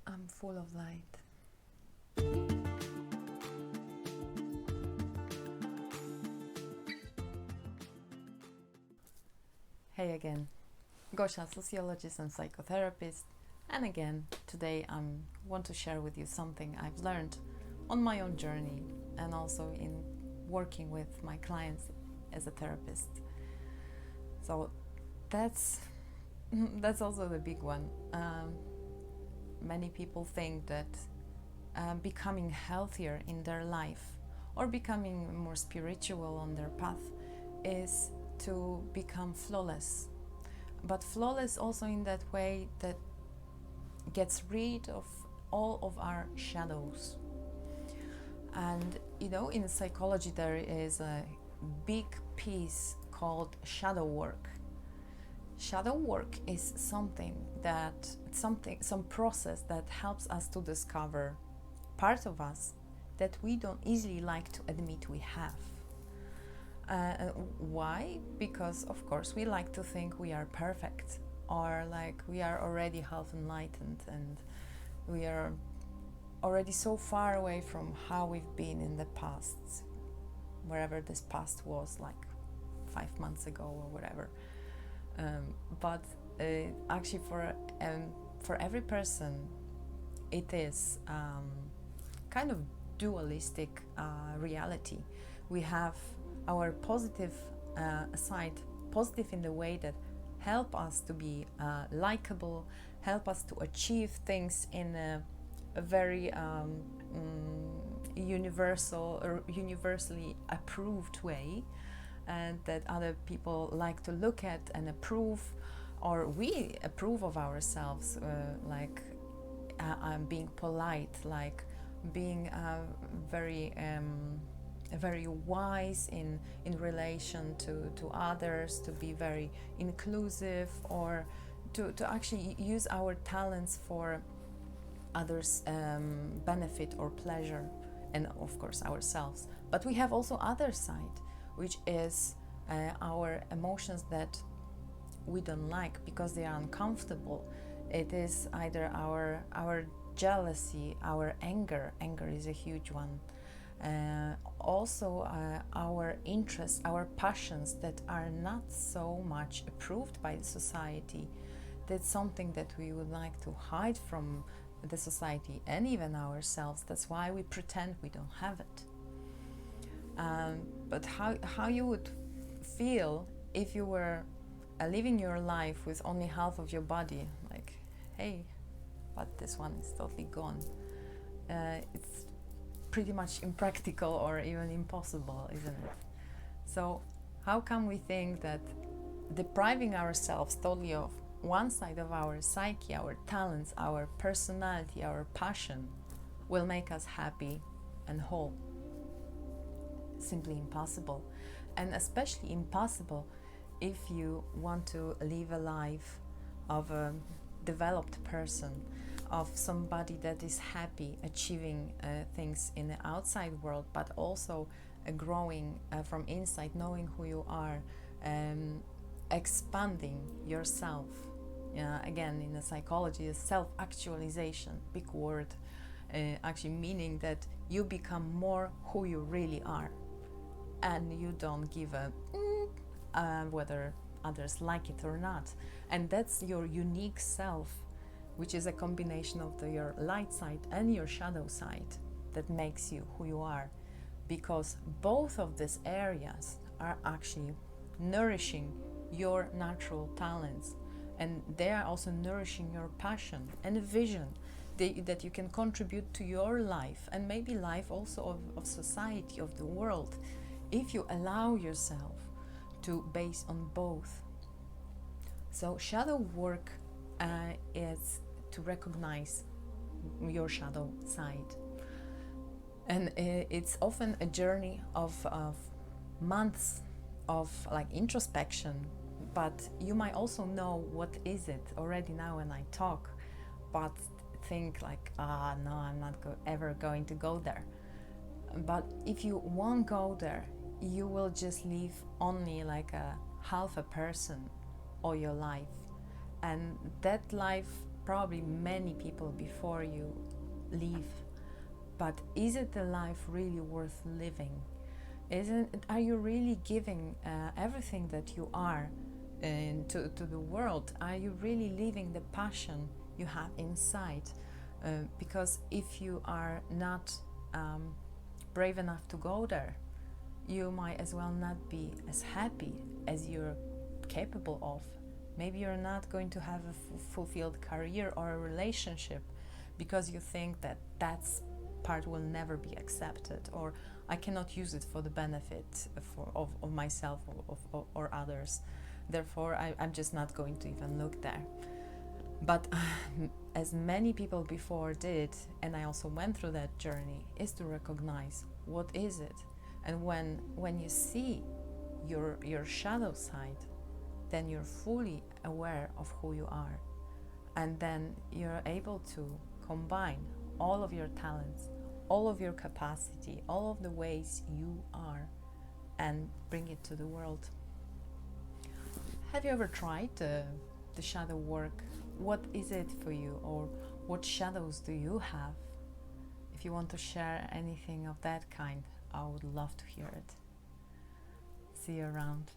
I'm full of light. Hey again, Gosia, sociologist and psychotherapist, and again, today I want to share with you something I've learned on my own journey and also in working with my clients as a therapist. So that's that's also the big one. Many people think that becoming healthier in their life or becoming more spiritual on their path is to become flawless. But flawless also in that way that gets rid of all of our shadows. And in psychology there is a big piece called shadow work. Shadow work is some process that helps us to discover part of us that we don't easily like to admit we have. Why? Because of course we like to think we are perfect, or like we are already half enlightened and we are already so far away from how we've been in the past, wherever this past was, like 5 months ago or whatever. But actually for every person it is kind of dualistic reality. We have our positive side, positive in the way that help us to be likable, help us to achieve things in a very universal or universally approved way, and that other people like to look at and approve, or we approve of ourselves, like being polite, like being very wise in relation to others, to be very inclusive, or to actually use our talents for others' benefit or pleasure, and of course ourselves. But we have also other side, which is our emotions that we don't like because they are uncomfortable. It is either our jealousy, our anger. Anger is a huge one. Also our interests, our passions that are not so much approved by the society. That's something that we would like to hide from the society and even ourselves. That's why we pretend we don't have it. But how you would feel if you were living your life with only half of your body, like, hey, but this one is totally gone. It's pretty much impractical or even impossible, isn't it? So how come we think that depriving ourselves totally of one side of our psyche, our talents, our personality, our passion, will make us happy and whole? Simply impossible. And especially impossible if you want to live a life of a developed person, of somebody that is happy achieving things in the outside world, but also growing from inside, knowing who you are, expanding yourself. Again, in the psychology, self-actualization, big word, actually meaning that you become more who you really are, and you don't give a whether others like it or not. And that's your unique self, which is a combination of your light side and your shadow side, that makes you who you are. Because both of these areas are actually nourishing your natural talents, and they are also nourishing your passion and vision that you can contribute to your life, and maybe life also of society, of the world, if you allow yourself to base on both. So shadow work is to recognize your shadow side, and it's often a journey of months of like introspection. But you might also know what is it already now when I talk, but think like, no, I'm not ever going to go there. But if you won't go there, you will just live only like a half a person all your life, and that life probably many people before you leave. But is it a life really worth living? Are you really giving everything that you are to the world? Are you really living the passion you have inside? Because if you are not brave enough to go there, you might as well not be as happy as you're capable of. Maybe you're not going to have a fulfilled career or a relationship because you think that that's part will never be accepted, or I cannot use it for the benefit of myself or others. Therefore, I'm just not going to even look there. But as many people before did, and I also went through that journey, is to recognize what is it. And when you see your shadow side, then you're fully aware of who you are. And then you're able to combine all of your talents, all of your capacity, all of the ways you are, and bring it to the world. Have you ever tried the shadow work? What is it for you, or what shadows do you have? If you want to share anything of that kind, I would love to hear it. See you around.